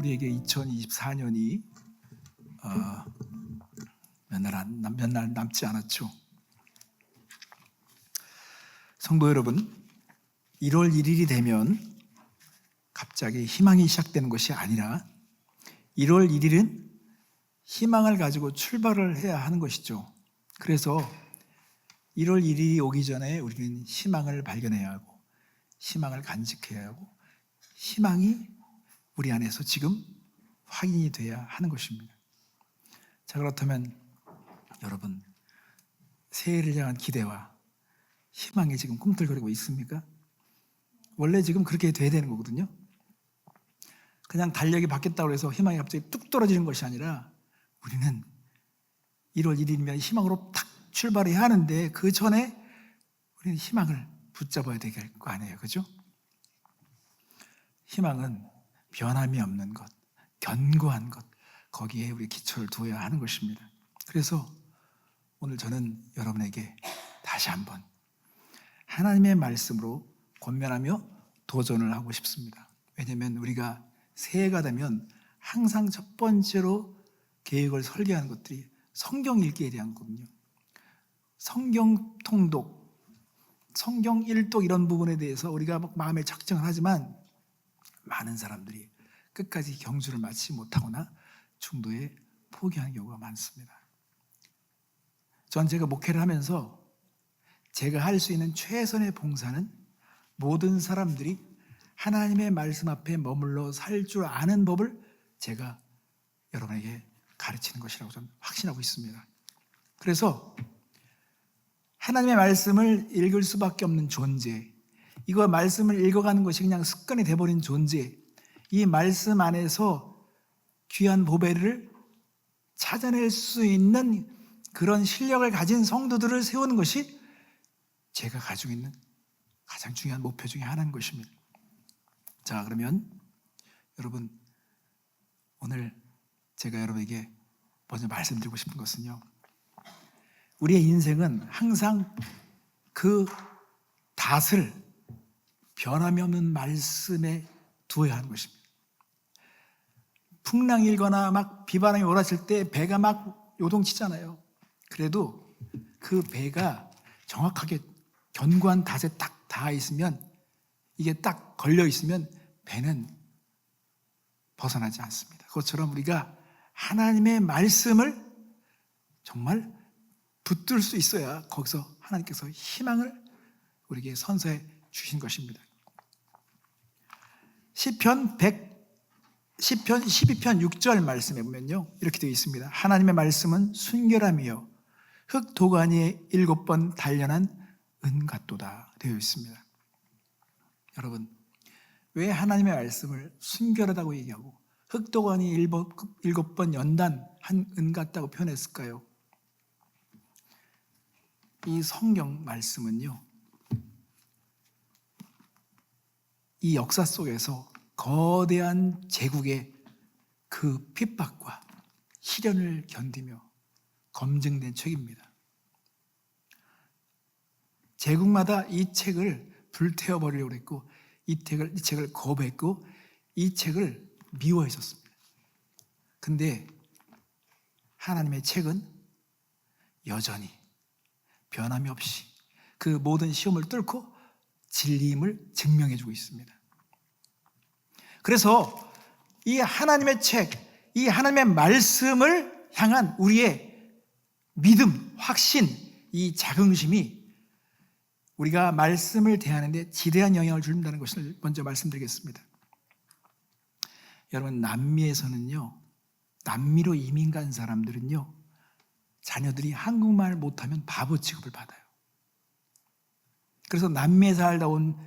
우리에게 2024년이 몇 날 남지 않았죠. 성도 여러분, 1월 1일이 되면 갑자기 희망이 시작되는 것이 아니라 1월 1일은 희망을 가지고 출발을 해야 하는 것이죠. 그래서 1월 1일이 오기 전에 우리는 희망을 발견해야 하고 희망을 간직해야 하고 희망이 우리 안에서 지금 확인이 돼야 하는 것입니다. 자, 그렇다면 여러분, 새해를 향한 기대와 희망이 지금 꿈틀거리고 있습니까? 원래 지금 그렇게 돼야 되는 거거든요. 그냥 달력이 바뀌었다고 해서 희망이 갑자기 뚝 떨어지는 것이 아니라 우리는 1월 1일이면 희망으로 탁 출발해야 하는데 그 전에 우리는 희망을 붙잡아야 될 거 아니에요, 그죠? 희망은 변함이 없는 것, 견고한 것, 거기에 우리 기초를 두어야 하는 것입니다. 그래서 오늘 저는 여러분에게 다시 한번 하나님의 말씀으로 권면하며 도전을 하고 싶습니다. 왜냐하면 우리가 새해가 되면 항상 첫 번째로 계획을 설계하는 것들이 성경 읽기에 대한 거거든요. 성경 통독, 성경 일독 이런 부분에 대해서 우리가 마음에 작정을 하지만 많은 사람들이 끝까지 경주를 마치지 못하거나 중도에 포기하는 경우가 많습니다. 전 제가 목회를 하면서 제가 할 수 있는 최선의 봉사는 모든 사람들이 하나님의 말씀 앞에 머물러 살 줄 아는 법을 제가 여러분에게 가르치는 것이라고 저는 확신하고 있습니다. 그래서 하나님의 말씀을 읽을 수밖에 없는 존재, 이거 말씀을 읽어가는 것이 그냥 습관이 돼버린 존재, 이 말씀 안에서 귀한 보배를 찾아낼 수 있는 그런 실력을 가진 성도들을 세우는 것이 제가 가지고 있는 가장 중요한 목표 중에 하나인 것입니다. 자, 그러면 여러분, 오늘 제가 여러분에게 먼저 말씀드리고 싶은 것은요, 우리의 인생은 항상 그 닷을 변함이 없는 말씀에 두어야 하는 것입니다. 풍랑이 일거나 막 비바람이 몰아칠 때 배가 막 요동치잖아요. 그래도 그 배가 정확하게 견고한 닷에 딱 닿아 있으면, 이게 딱 걸려 있으면 배는 벗어나지 않습니다. 그것처럼 우리가 하나님의 말씀을 정말 붙들 수 있어야 거기서 하나님께서 희망을 우리에게 선사해 주신 것입니다. 시편 12편 6절 말씀에 보면요, 이렇게 되어 있습니다. 하나님의 말씀은 순결함이요 흙 도가니에 7번 단련한 은 같도다 되어 있습니다. 여러분, 왜 하나님의 말씀을 순결하다고 얘기하고 흙 도가니 7번 연단한 은 같다고 표현했을까요? 이 성경 말씀은요, 이 역사 속에서 거대한 제국의 그 핍박과 시련을 견디며 검증된 책입니다. 제국마다 이 책을 불태워버리려고 했고 이 책을 거부했고 이 책을 미워했었습니다. 근데 하나님의 책은 여전히 변함이 없이 그 모든 시험을 뚫고 진리임을 증명해주고 있습니다. 그래서 이 하나님의 책, 이 하나님의 말씀을 향한 우리의 믿음, 확신, 이 자긍심이 우리가 말씀을 대하는 데 지대한 영향을 준다는 것을 먼저 말씀드리겠습니다. 여러분, 남미에서는요, 남미로 이민 간 사람들은요, 자녀들이 한국말 못하면 바보 취급을 받아요. 그래서 남미에 살다 온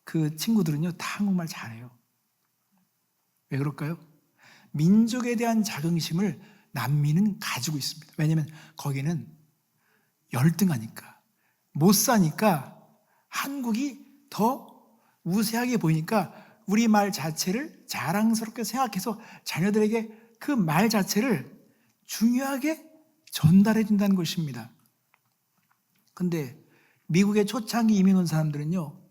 그 친구들은요, 다 한국말 잘해요. 왜 그럴까요? 민족에 대한 자긍심을 남미는 가지고 있습니다. 왜냐하면 거기는 열등하니까, 못 사니까 한국이 더 우세하게 보이니까 우리 말 자체를 자랑스럽게 생각해서 자녀들에게 그 말 자체를 중요하게 전달해 준다는 것입니다. 근데 미국의 초창기 이민 온 사람들은요,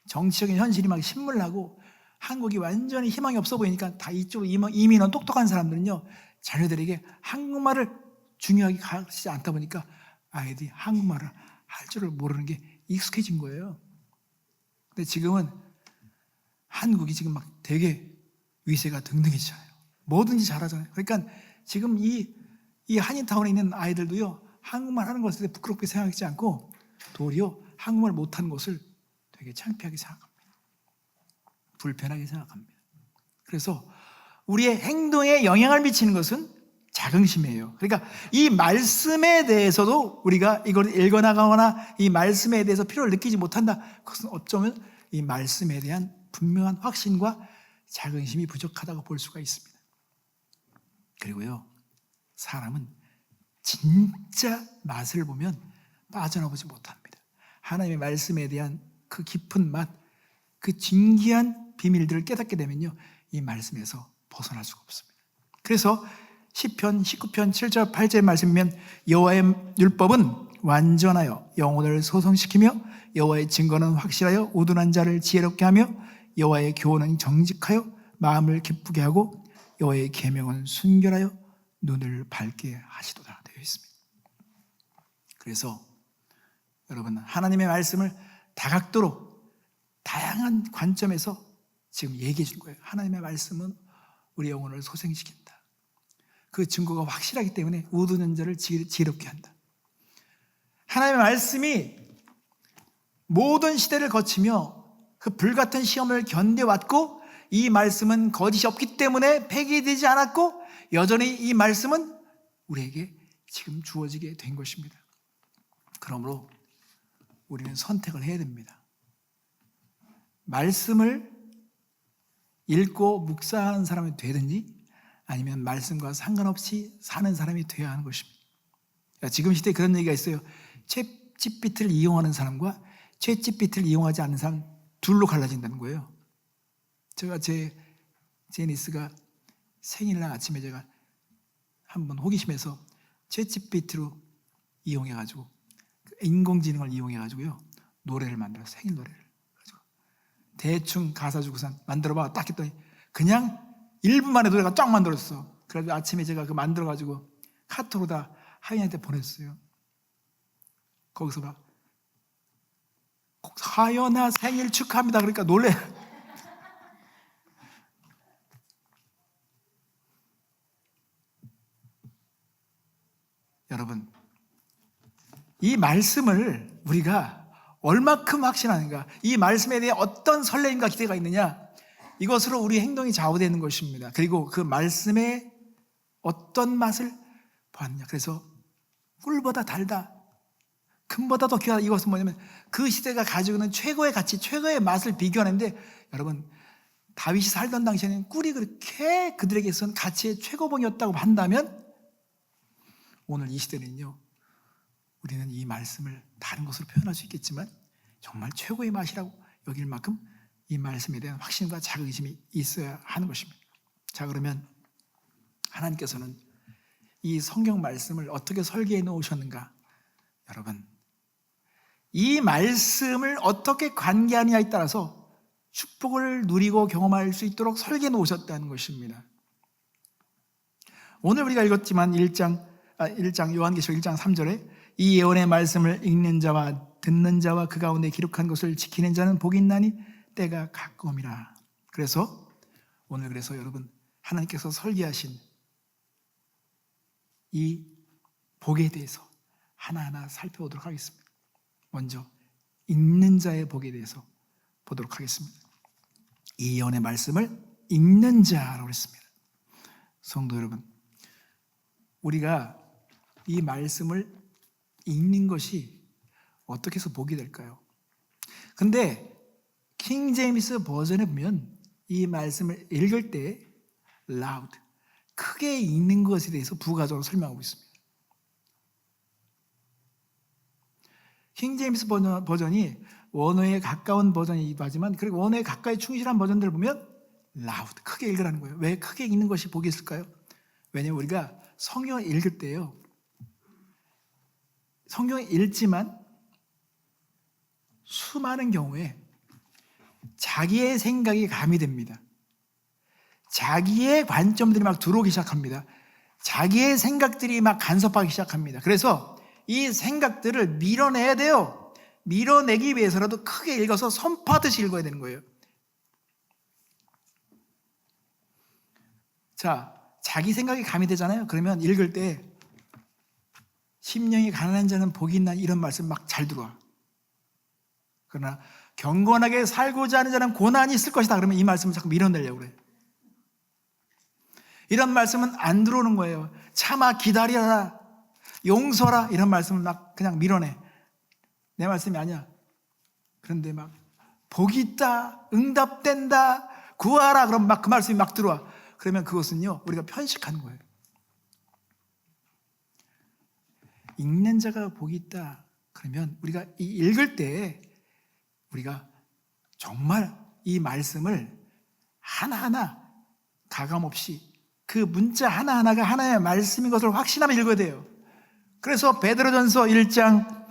정치적인 현실이 막 신물나고 한국이 완전히 희망이 없어 보이니까 다 이쪽으로 이민은 똑똑한 사람들은요, 자녀들에게 한국말을 중요하게 가르치지 않다 보니까 아이들이 한국말을 할 줄을 모르는 게 익숙해진 거예요. 근데 지금은 한국이 지금 막 되게 위세가 등등해지잖아요. 뭐든지 잘하잖아요. 그러니까 지금 이 한인타운에 있는 아이들도요, 한국말 하는 것에 대해 부끄럽게 생각하지 않고 도리어 한국말 못하는 것을 되게 창피하게 생각합니다. 불편하게 생각합니다. 그래서 우리의 행동에 영향을 미치는 것은 자긍심이에요. 그러니까 이 말씀에 대해서도 우리가 이걸 읽어나가거나 이 말씀에 대해서 필요를 느끼지 못한다. 그것은 어쩌면 이 말씀에 대한 분명한 확신과 자긍심이 부족하다고 볼 수가 있습니다. 그리고요, 사람은 진짜 맛을 보면 빠져나오지 못합니다. 하나님의 말씀에 대한 그 깊은 맛, 그 진귀한 비밀들을 깨닫게 되면요, 이 말씀에서 벗어날 수가 없습니다. 그래서 시편 19편 7절 8절 말씀이면 여호와의 율법은 완전하여 영혼을 소성시키며 여호와의 증거는 확실하여 우둔한 자를 지혜롭게 하며 여호와의 교훈은 정직하여 마음을 기쁘게 하고 여호와의 계명은 순결하여 눈을 밝게 하시도다 되어 있습니다. 그래서 여러분, 하나님의 말씀을 다각도로 다양한 관점에서 지금 얘기해 준 거예요. 하나님의 말씀은 우리 영혼을 소생시킨다. 그 증거가 확실하기 때문에 우두는 자를 지혜롭게 한다. 하나님의 말씀이 모든 시대를 거치며 그 불같은 시험을 견뎌왔고, 이 말씀은 거짓이 없기 때문에 폐기되지 않았고, 여전히 이 말씀은 우리에게 지금 주어지게 된 것입니다. 그러므로 우리는 선택을 해야 됩니다. 말씀을 읽고 묵상하는 사람이 되든지 아니면 말씀과 상관없이 사는 사람이 되어야 하는 것입니다. 지금 시대에 그런 얘기가 있어요. 챗GPT를 이용하는 사람과 챗GPT를 이용하지 않는 사람 둘로 갈라진다는 거예요. 제가 제 니스가 생일날 아침에 제가 한번 호기심에서 챗GPT로 이용해가지고 인공지능을 이용해가지고요, 노래를 만들어서 생일 노래를 가지고 대충 가사 주고선 만들어봐 딱 했더니 그냥 1분 만에 노래가 쫙 만들었어. 그래서 아침에 제가 그 만들어가지고 카톡으로 다 하인한테 보냈어요. 거기서 막 하연아 생일 축하합니다. 그러니까 놀래. 여러분, 이 말씀을 우리가 얼마큼 확신하는가, 이 말씀에 대해 어떤 설레임과 기대가 있느냐, 이것으로 우리 행동이 좌우되는 것입니다. 그리고 그 말씀에 어떤 맛을 보았느냐. 그래서 꿀보다 달다, 금보다 더 귀하다. 이것은 뭐냐면 그 시대가 가지고 있는 최고의 가치, 최고의 맛을 비교하는데, 여러분, 다윗이 살던 당시에는 꿀이 그렇게 그들에게서는 가치의 최고봉이었다고 한다면, 오늘 이 시대는요, 우리는 이 말씀을 다른 것으로 표현할 수 있겠지만 정말 최고의 맛이라고 여길 만큼 이 말씀에 대한 확신과 자긍심이 있어야 하는 것입니다. 자, 그러면 하나님께서는 이 성경 말씀을 어떻게 설계해 놓으셨는가? 여러분, 이 말씀을 어떻게 관계하느냐에 따라서 축복을 누리고 경험할 수 있도록 설계해 놓으셨다는 것입니다. 오늘 우리가 읽었지만 1장 요한계시록 1장 3절에 이 예언의 말씀을 읽는 자와 듣는 자와 그 가운데 기록한 것을 지키는 자는 복이 있나니 때가 가까움이라. 그래서 오늘 여러분, 하나님께서 설계하신 이 복에 대해서 하나하나 살펴보도록 하겠습니다. 먼저 읽는 자의 복에 대해서 보도록 하겠습니다. 이 예언의 말씀을 읽는 자라고 했습니다. 성도 여러분, 우리가 이 말씀을 읽는 것이 어떻게 해서 복이 될까요? 근데 킹 제임스 버전에 보면 이 말씀을 읽을 때 loud, 크게 읽는 것에 대해서 부가적으로 설명하고 있습니다. 킹 제임스 버전이 원어에 가까운 버전이기도 하지만, 그리고 원어에 가까이 충실한 버전들을 보면 loud, 크게 읽으라는 거예요. 왜 크게 읽는 것이 복이 있을까요? 왜냐하면 우리가 성경을 읽을 때요, 성경을 읽지만 수많은 경우에 자기의 생각이 가미됩니다. 자기의 관점들이 막 들어오기 시작합니다. 자기의 생각들이 막 간섭하기 시작합니다. 그래서 이 생각들을 밀어내야 돼요. 밀어내기 위해서라도 크게 읽어서 선포하듯이 읽어야 되는 거예요. 자, 자기 생각이 가미되잖아요. 그러면 읽을 때 심령이 가난한 자는 복이 있나 이런 말씀 막 잘 들어와. 그러나 경건하게 살고자 하는 자는 고난이 있을 것이다. 그러면 이 말씀을 자꾸 밀어내려고 그래요. 이런 말씀은 안 들어오는 거예요. 참아 기다려라, 용서라 이런 말씀을 막 그냥 밀어내. 내 말씀이 아니야. 그런데 막 복이 있다, 응답된다, 구하라 그럼 막 그 말씀이 막 들어와. 그러면 그것은요 우리가 편식하는 거예요. 읽는 자가 복이 있다. 그러면 우리가 이 읽을 때 우리가 정말 이 말씀을 하나하나 가감없이 그 문자 하나하나가 하나의 말씀인 것을 확신하며 읽어야 돼요. 그래서 베드로전서 1장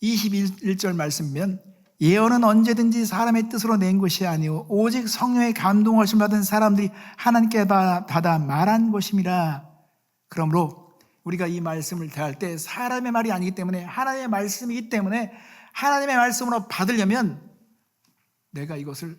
21절 말씀이면 예언은 언제든지 사람의 뜻으로 낸 것이 아니오 오직 성령의 감동하심 받은 사람들이 하나님께 받아 말한 것임이라. 그러므로 우리가 이 말씀을 대할 때 사람의 말이 아니기 때문에 하나님의 말씀이기 때문에 하나님의 말씀으로 받으려면 내가 이것을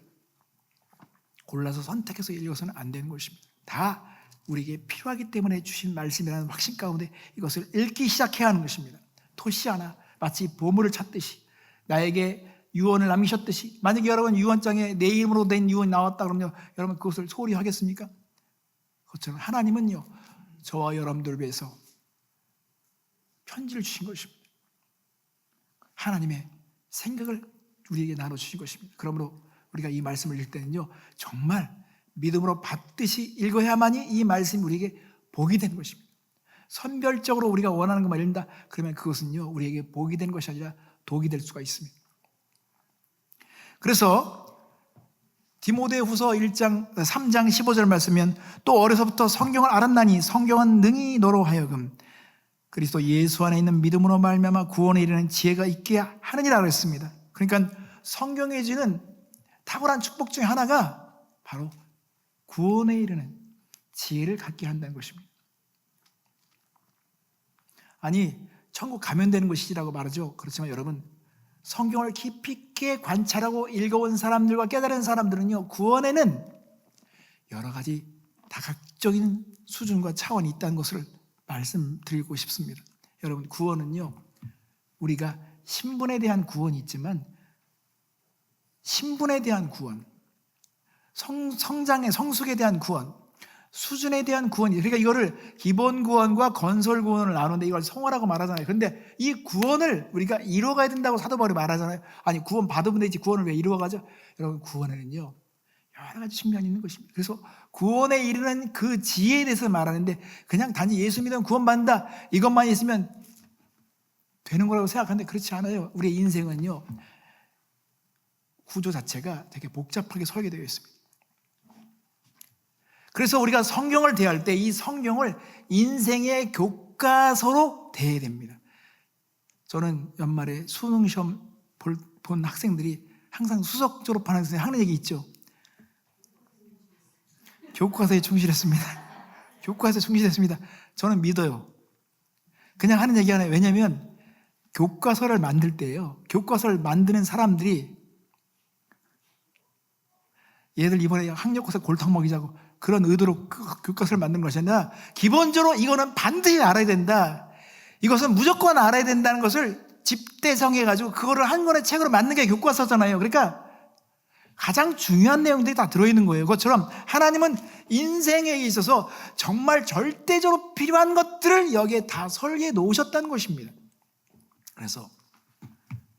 골라서 선택해서 읽어서는 안 되는 것입니다. 다 우리에게 필요하기 때문에 주신 말씀이라는 확신 가운데 이것을 읽기 시작해야 하는 것입니다. 토시 하나 마치 보물을 찾듯이 나에게 유언을 남기셨듯이 만약에 여러분 유언장에 내 이름으로 된 유언이 나왔다 그러면 여러분 그것을 소홀히 하겠습니까? 그것처럼 하나님은요 저와 여러분들을 위해서 편지를 주신 것입니다. 하나님의 생각을 우리에게 나눠주신 것입니다. 그러므로 우리가 이 말씀을 읽을 때는요 정말 믿음으로 받듯이 읽어야만이 이 말씀이 우리에게 복이 되는 것입니다. 선별적으로 우리가 원하는 것만 읽는다 그러면 그것은요 우리에게 복이 되는 것이 아니라 독이 될 수가 있습니다. 그래서 디모데후서 3장 15절 말씀이면 또 어려서부터 성경을 알았나니 성경은 능히 너로 하여금 그리스도 예수 안에 있는 믿음으로 말미암아 구원에 이르는 지혜가 있게 하느니라 그랬습니다. 그러니까 성경에 주는 탁월한 축복 중에 하나가 바로 구원에 이르는 지혜를 갖게 한다는 것입니다. 아니 천국 가면 되는 것이라고 말하죠. 그렇지만 여러분 성경을 깊이 있게 관찰하고 읽어온 사람들과 깨달은 사람들은요 구원에는 여러 가지 다각적인 수준과 차원이 있다는 것을 말씀드리고 싶습니다. 여러분 구원은요 우리가 신분에 대한 구원이 있지만 신분에 대한 구원, 성장의 성숙에 대한 구원, 수준에 대한 구원이 그러니까 이거를 기본 구원과 건설 구원을 나누는데 이걸 성화라고 말하잖아요. 그런데 이 구원을 우리가 이루어가야 된다고 사도 바울이 말하잖아요. 아니 구원 받으면 되지 구원을 왜 이루어가죠? 여러분 구원에는요 여러 가지 측면이 있는 것입니다. 그래서 구원에 이르는 그 지혜에 대해서 말하는데 그냥 단지 예수 믿으면 구원받는다 이것만 있으면 되는 거라고 생각하는데 그렇지 않아요. 우리의 인생은요 구조 자체가 되게 복잡하게 설계되어 있습니다. 그래서 우리가 성경을 대할 때 이 성경을 인생의 교과서로 대해야 됩니다. 저는 연말에 수능 시험 본 학생들이 항상 수석 졸업하는 학생이 하는 얘기 있죠. 교과서에 충실했습니다. 교과서에 충실했습니다. 저는 믿어요. 그냥 하는 얘기 하나요. 왜냐하면 교과서를 만들 때요 교과서를 만드는 사람들이 얘들 이번에 학력고사 골탕 먹이자고 그런 의도로 교과서를 만든 것이 아니라 기본적으로 이거는 반드시 알아야 된다. 이것은 무조건 알아야 된다는 것을 집대성해가지고 그거를 한 권의 책으로 만든 게 교과서잖아요. 그러니까 가장 중요한 내용들이 다 들어있는 거예요. 그것처럼 하나님은 인생에 있어서 정말 절대적으로 필요한 것들을 여기에 다 설계해 놓으셨다는 것입니다. 그래서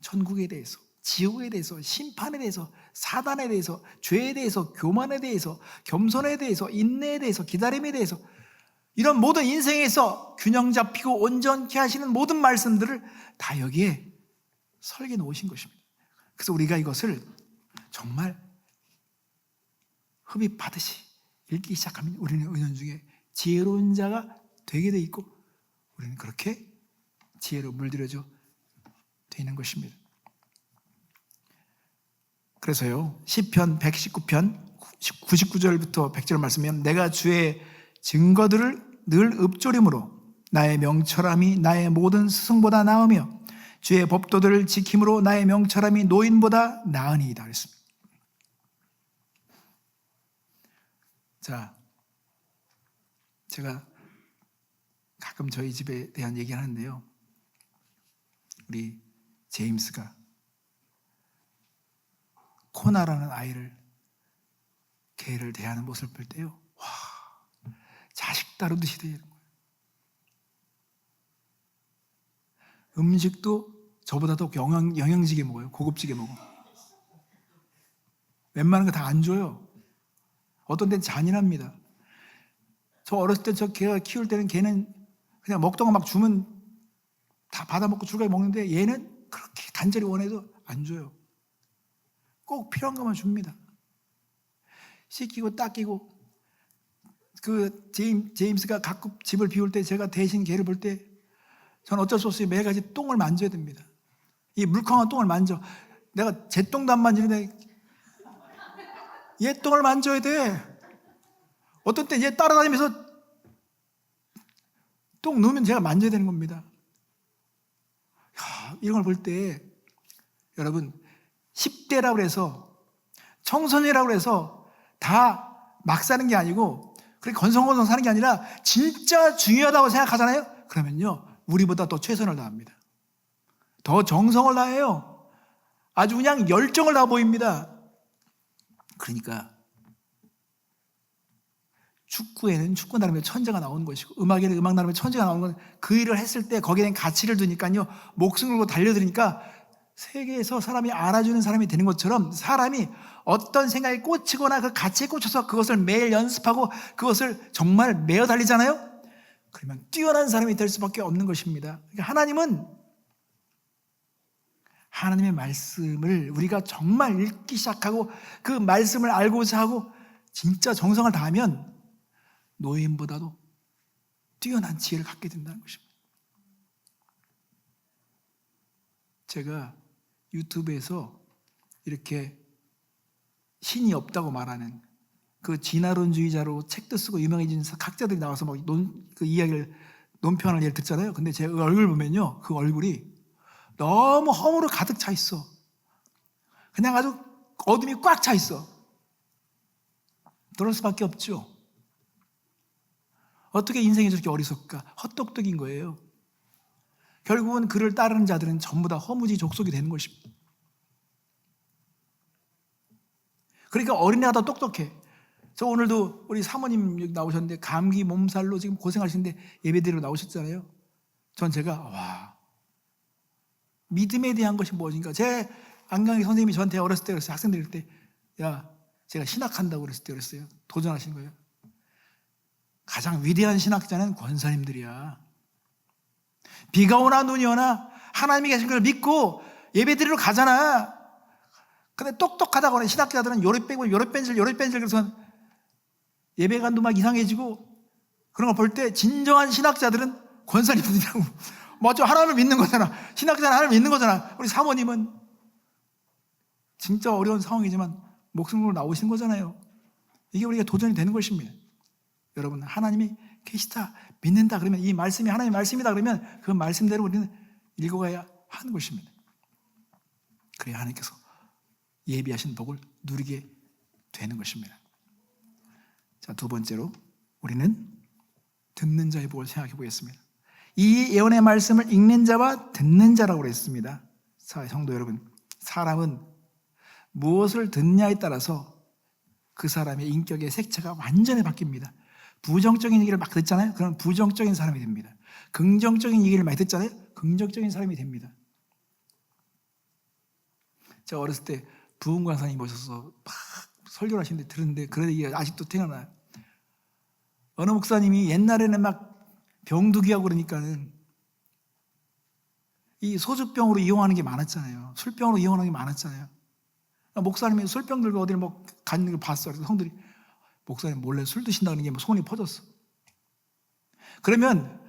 천국에 대해서 지옥에 대해서 심판에 대해서 사단에 대해서 죄에 대해서 교만에 대해서 겸손에 대해서 인내에 대해서 기다림에 대해서 이런 모든 인생에서 균형 잡히고 온전케 하시는 모든 말씀들을 다 여기에 설계해 놓으신 것입니다. 그래서 우리가 이것을 정말 흡입하듯이 읽기 시작하면 우리는 은연중에 지혜로운 자가 되게 돼 있고 우리는 그렇게 지혜로 물들여져 되는 것입니다. 그래서요, 시편 119편 99절부터 100절 말씀이면 내가 주의 증거들을 늘 읊조림으로 나의 명철함이 나의 모든 스승보다 나으며 주의 법도들을 지킴으로 나의 명철함이 노인보다 나으니이다 그랬습니다. 자, 제가 가끔 저희 집에 대한 얘기를 하는데요, 우리 제임스가 코나라는 아이를, 걔를 대하는 모습을 볼 때요, 와, 자식 다루듯이 대하는 거예요. 음식도 저보다도 영양지게 먹어요. 고급지게 먹어. 웬만한 거 다 안 줘요. 어떤 데는 잔인합니다. 저 어렸을 때 저 걔가 키울 때는 걔는 그냥 먹던 거 막 주면 다 받아먹고 줄거리 먹는데 얘는 그렇게 간절히 원해도 안 줘요. 꼭 필요한 것만 줍니다. 씻기고 닦이고. 그 제임스가 가끔 집을 비울 때 제가 대신 걔를 볼 때 저는 어쩔 수 없이 매일같이 똥을 만져야 됩니다. 이 물컹한 똥을 만져. 내가 제 똥도 안 만지는데 얘 똥을 만져야 돼. 어떤 때 얘 따라다니면서 똥 누우면 제가 만져야 되는 겁니다. 이런 걸 볼 때 여러분 10대라고 해서 청소년이라고 해서 다 막 사는 게 아니고 그렇게 건성건성 사는 게 아니라 진짜 중요하다고 생각하잖아요. 그러면요 우리보다 더 최선을 다합니다. 더 정성을 다해요. 아주 그냥 열정을 다 보입니다. 그러니까 축구에는 축구 나름의 천재가 나오는 것이고 음악에는 음악 나름의 천재가 나오는 건 그 일을 했을 때 거기에 대한 가치를 두니까요 목숨 걸고 달려드니까 세계에서 사람이 알아주는 사람이 되는 것처럼 사람이 어떤 생각에 꽂히거나 그 가치에 꽂혀서 그것을 매일 연습하고 그것을 정말 매어 달리잖아요. 그러면 뛰어난 사람이 될 수밖에 없는 것입니다. 그러니까 하나님은 하나님의 말씀을 우리가 정말 읽기 시작하고 그 말씀을 알고자 하고 진짜 정성을 다하면 노인보다도 뛰어난 지혜를 갖게 된다는 것입니다. 제가 유튜브에서 이렇게 신이 없다고 말하는 그 진화론주의자로 책도 쓰고 유명해진 학자들이 나와서 막 그 이야기를 논평하는 예를 듣잖아요. 근데 제 얼굴 보면요, 그 얼굴이 너무 허무로 가득 차 있어. 그냥 아주 어둠이 꽉 차 있어. 그럴 수밖에 없죠. 어떻게 인생이 저렇게 어리석을까? 헛똑똑인 거예요. 결국은 그를 따르는 자들은 전부 다 허무지 족속이 되는 것입니다. 그러니까 어린애가 더 똑똑해. 저 오늘도 우리 사모님 여기 나오셨는데 감기 몸살로 지금 고생하시는데 예배드리러 나오셨잖아요. 전 제가 와, 믿음에 대한 것이 무엇인가. 제 안강희 선생님이 저한테 어렸을 때 그랬어요. 학생들 때, 야, 제가 신학한다고 그랬을 때 그랬어요. 도전하신 거예요. 가장 위대한 신학자는 권사님들이야. 비가 오나 눈이 오나 하나님이 계신 걸 믿고 예배드리러 가잖아. 근데 똑똑하다고 신학자들은 요래 빼고 요래 뺀질 그래서 예배관도 막 이상해지고 그런 걸 볼 때 진정한 신학자들은 권사님들이라고. 맞죠? 하나님을 믿는 거잖아. 신학자는 하나님을 믿는 거잖아. 우리 사모님은 진짜 어려운 상황이지만 목숨으로 나오신 거잖아요. 이게 우리가 도전이 되는 것입니다. 여러분, 하나님이 계시다, 믿는다 그러면 이 말씀이 하나님의 말씀이다 그러면 그 말씀대로 우리는 읽어가야 하는 것입니다. 그래야 하나님께서 예비하신 복을 누리게 되는 것입니다. 자, 두 번째로 우리는 듣는 자의 복을 생각해 보겠습니다. 이 예언의 말씀을 읽는 자와 듣는 자라고 그랬습니다. 자, 성도 여러분, 사람은 무엇을 듣냐에 따라서 그 사람의 인격의 색채가 완전히 바뀝니다. 부정적인 얘기를 막 듣잖아요. 그럼 부정적인 사람이 됩니다. 긍정적인 얘기를 많이 듣잖아요. 긍정적인 사람이 됩니다. 제가 어렸을 때 부흥 강사님 모셔서 막 설교를 하시는데 들었는데 그런 얘기가 아직도 생각나요. 어느 목사님이 옛날에는 막 병두기하고 그러니까는 이 소주병으로 이용하는 게 많았잖아요. 술병으로 이용하는 게 많았잖아요. 목사님이 술병 들고 어디를 뭐 가는 걸 봤어. 그래서 형들이 목사님 몰래 술 드신다는 게 뭐 소문이 퍼졌어. 그러면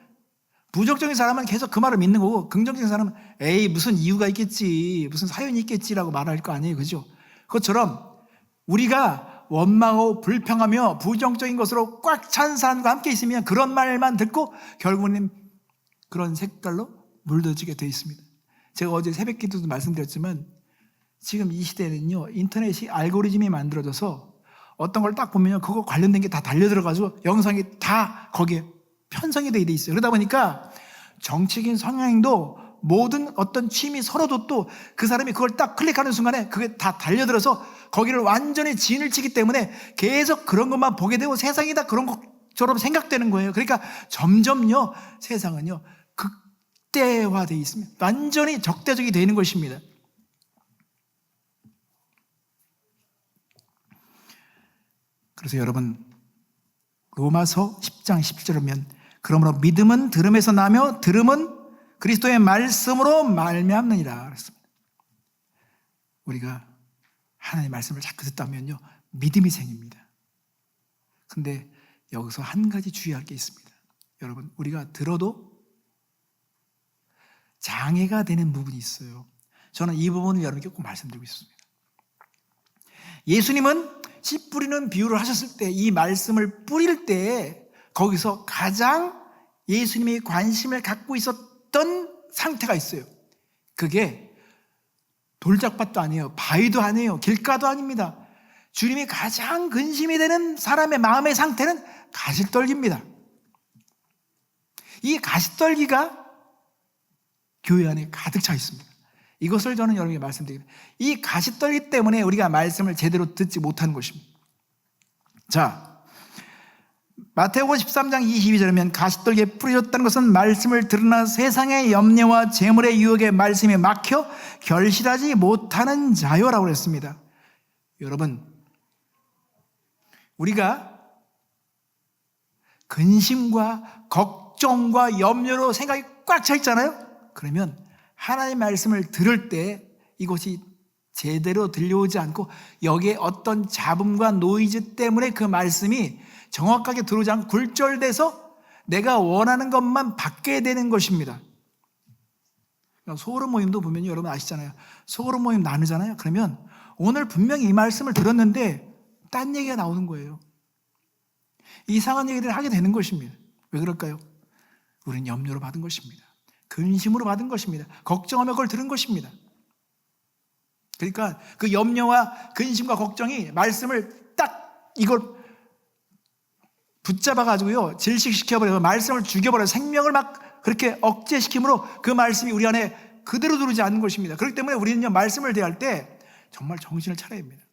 부정적인 사람은 계속 그 말을 믿는 거고 긍정적인 사람은 에이 무슨 이유가 있겠지, 무슨 사연이 있겠지라고 말할 거 아니에요. 그죠? 그것처럼 우리가 원망하고 불평하며 부정적인 것으로 꽉 찬 사람과 함께 있으면 그런 말만 듣고 결국은 그런 색깔로 물들지게 되어 있습니다. 제가 어제 새벽 기도도 말씀드렸지만 지금 이 시대는요, 인터넷이 알고리즘이 만들어져서 어떤 걸 딱 보면요, 그거 관련된 게 다 달려들어가지고 영상이 다 거기에 편성이 돼 있어요. 그러다 보니까 정치적인 성향도 모든 어떤 취미 선호도 또 그 사람이 그걸 딱 클릭하는 순간에 그게 다 달려들어서 거기를 완전히 진을 치기 때문에 계속 그런 것만 보게 되고 세상이 다 그런 것처럼 생각되는 거예요. 그러니까 점점요, 세상은요, 극대화되어 있습니다. 완전히 적대적이 되는 것입니다. 그래서 여러분, 로마서 10장 17절에 보면 그러므로 믿음은 들음에서 나며 들음은 그리스도의 말씀으로 말미암느니라 그랬습니다. 우리가 하나님의 말씀을 자꾸 듣다면요, 믿음이 생깁니다. 근데 여기서 한 가지 주의할 게 있습니다. 여러분, 우리가 들어도 장애가 되는 부분이 있어요. 저는 이 부분을 여러분께 꼭 말씀드리고 있습니다. 예수님은 씨 뿌리는 비유를 하셨을 때, 이 말씀을 뿌릴 때 거기서 가장 예수님이 관심을 갖고 있었던 상태가 있어요. 그게 돌짝밭도 아니에요, 바위도 아니에요, 길가도 아닙니다. 주님이 가장 근심이 되는 사람의 마음의 상태는 가시떨기입니다. 이 가시떨기가 교회 안에 가득 차 있습니다. 이것을 저는 여러분에게 말씀드립니다. 이 가시떨기 때문에 우리가 말씀을 제대로 듣지 못하는 것입니다. 자, 마태복음 13장 22절이면 가시떨기에 뿌려졌다는 것은 말씀을 들으나 세상의 염려와 재물의 유혹에 말씀에 막혀 결실하지 못하는 자요라고 그랬습니다. 여러분, 우리가 근심과 걱정과 염려로 생각이 꽉 차 있잖아요. 그러면 하나님의 말씀을 들을 때 이것이 제대로 들려오지 않고 여기에 어떤 잡음과 노이즈 때문에 그 말씀이 정확하게 들어오지 않고 굴절돼서 내가 원하는 것만 받게 되는 것입니다. 소그룹 모임도 보면 여러분 아시잖아요. 소그룹 모임 나누잖아요. 그러면 오늘 분명히 이 말씀을 들었는데 딴 얘기가 나오는 거예요. 이상한 얘기를 하게 되는 것입니다. 왜 그럴까요? 우리는 염려로 받은 것입니다. 근심으로 받은 것입니다. 걱정하며 그걸 들은 것입니다. 그러니까 그 염려와 근심과 걱정이 말씀을 딱 이걸 붙잡아가지고요, 질식시켜버려서 말씀을 죽여버려서 생명을 막 그렇게 억제시킴으로 그 말씀이 우리 안에 그대로 들어오지 않는 것입니다. 그렇기 때문에 우리는요, 말씀을 대할 때 정말 정신을 차려야 합니다.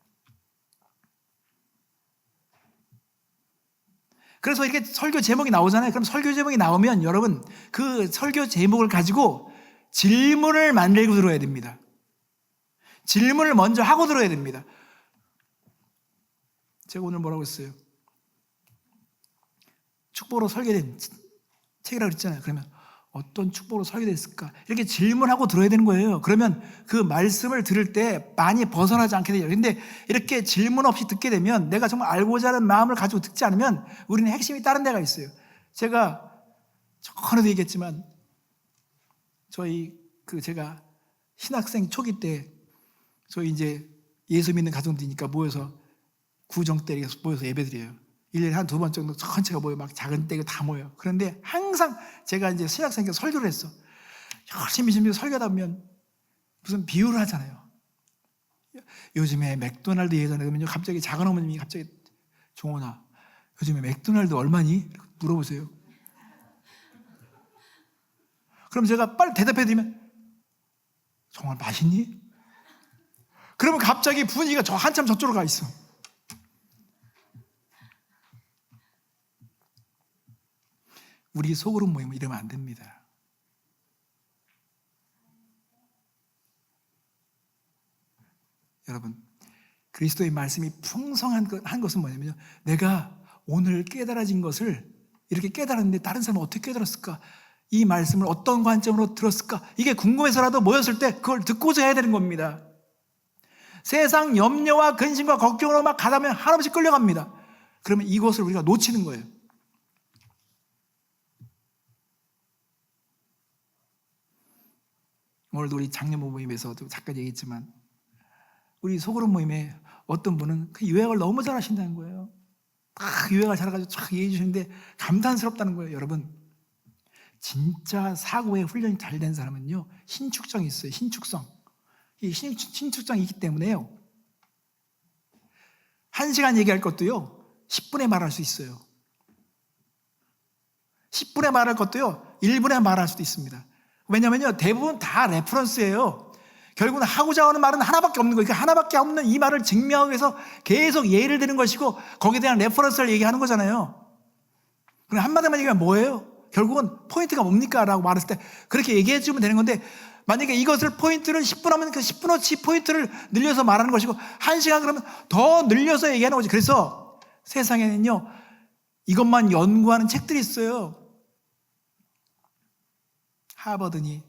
그래서 이렇게 설교 제목이 나오잖아요. 그럼 설교 제목이 나오면 여러분 그 설교 제목을 가지고 질문을 만들고 들어야 됩니다. 질문을 먼저 하고 들어야 됩니다. 제가 오늘 뭐라고 했어요? 축복으로 설계된 책이라고 그랬잖아요. 그러면 어떤 축복으로 설계됐을까? 이렇게 질문하고 들어야 되는 거예요. 그러면 그 말씀을 들을 때 많이 벗어나지 않게 돼요. 근데 이렇게 질문 없이 듣게 되면 내가 정말 알고자 하는 마음을 가지고 듣지 않으면 우리는 핵심이 다른 데가 있어요. 제가 전에도 얘기했지만 제가 신학생 초기 때 저희 이제 예수 믿는 가정들이니까 모여서 구정 때 모여서 예배드려요. 1년에 한 2번 정도 전체가 모여, 막 작은 떼가 다 모여. 그런데 항상 제가 이제 신학생에서 설교를 했어. 열심히 설교하다 보면 무슨 비유를 하잖아요. 요즘에 맥도날드 예전에 그러면요, 갑자기 작은 어머님이 갑자기 종원아, 요즘에 맥도날드 얼마니? 물어보세요. 그럼 제가 빨리 대답해드리면 정말 맛있니? 그러면 갑자기 분위기가 한참 저쪽으로 가 있어. 우리 소그룹 모임은 이러면 안 됩니다. 여러분, 그리스도의 말씀이 풍성한 것은 뭐냐면요, 내가 오늘 깨달아진 것을 이렇게 깨달았는데 다른 사람은 어떻게 깨달았을까? 이 말씀을 어떤 관점으로 들었을까? 이게 궁금해서라도 모였을 때 그걸 듣고자 해야 되는 겁니다. 세상 염려와 근심과 걱정으로 막 가다 보면 한없이 끌려갑니다. 그러면 이것을 우리가 놓치는 거예요. 오늘도 우리 장년부 모임에서도 잠깐 얘기했지만 우리 소그룹 모임에 어떤 분은 그 요약을 너무 잘하신다는 거예요. 딱 요약을 잘해가지고 쫙 얘기해 주시는데 감탄스럽다는 거예요. 여러분, 진짜 사고에 훈련이 잘 된 사람은요, 신축성이 있어요. 신축성. 이 신축성이 있기 때문에요, 1시간 얘기할 것도요 10분에 말할 수 있어요. 10분에 말할 것도요 1분에 말할 수도 있습니다. 왜냐면요, 대부분 다 레퍼런스예요. 결국은 하고자 하는 말은 하나밖에 없는 거예요. 그 하나밖에 없는 이 말을 증명하기 위해서 계속 예를 드는 것이고, 거기에 대한 레퍼런스를 얘기하는 거잖아요. 그럼 한마디만 얘기하면 뭐예요? 결국은 포인트가 뭡니까? 라고 말했을 때 그렇게 얘기해 주면 되는 건데, 만약에 이것을 포인트를 10분 하면 그 10분어치 포인트를 늘려서 말하는 것이고, 1시간 그러면 더 늘려서 얘기하는 거지. 그래서 세상에는요, 이것만 연구하는 책들이 있어요. 하버드니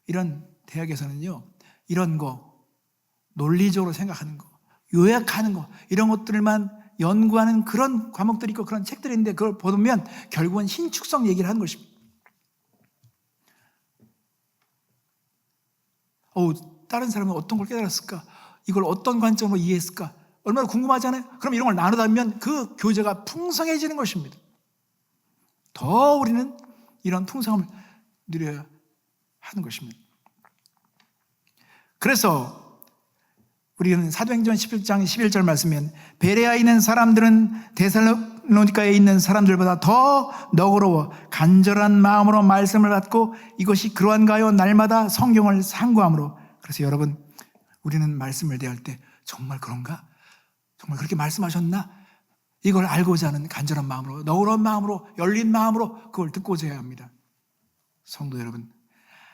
이런 대학에서는요, 이런 거, 논리적으로 생각하는 거, 요약하는 거, 이런 것들만 연구하는 그런 과목들이 있고 그런 책들이 있는데, 그걸 보면 결국은 신축성 얘기를 하는 것입니다. 다른 사람은 어떤 걸 깨달았을까? 이걸 어떤 관점으로 이해했을까? 얼마나 궁금하잖아요. 그럼 이런 걸 나누다 보면 그 교제가 풍성해지는 것입니다. 더 우리는 이런 풍성함을 누려야 하는 것입니다. 그래서 우리는 사도행전 11장 11절 말씀이면, 베레아에 있는 사람들은 데살로니가에 있는 사람들보다 더 너그러워 간절한 마음으로 말씀을 받고 이것이 그러한가요? 날마다 성경을 상고함으로. 그래서 여러분, 우리는 말씀을 대할 때 정말 그런가? 정말 그렇게 말씀하셨나? 이걸 알고자 하는 간절한 마음으로, 너그러운 마음으로, 열린 마음으로 그걸 듣고자 해야 합니다. 성도 여러분,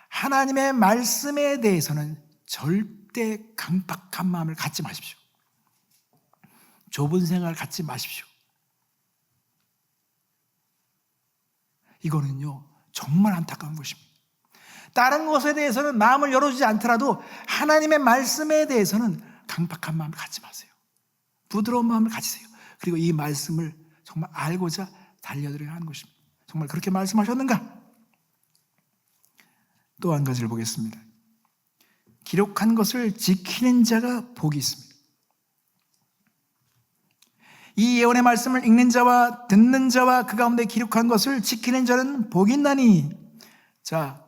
하나님의 말씀에 대해서는 절대 강박한 마음을 갖지 마십시오. 좁은 생각을 갖지 마십시오. 이거는요, 정말 안타까운 것입니다. 다른 것에 대해서는 마음을 열어주지 않더라도 하나님의 말씀에 대해서는 강박한 마음을 갖지 마세요. 부드러운 마음을 가지세요. 그리고 이 말씀을 정말 알고자 달려들어야 하는 것입니다. 정말 그렇게 말씀하셨는가? 또 한 가지를 보겠습니다. 기록한 것을 지키는 자가 복이 있습니다. 이 예언의 말씀을 읽는 자와 듣는 자와 그 가운데 기록한 것을 지키는 자는 복이 있나니. 자,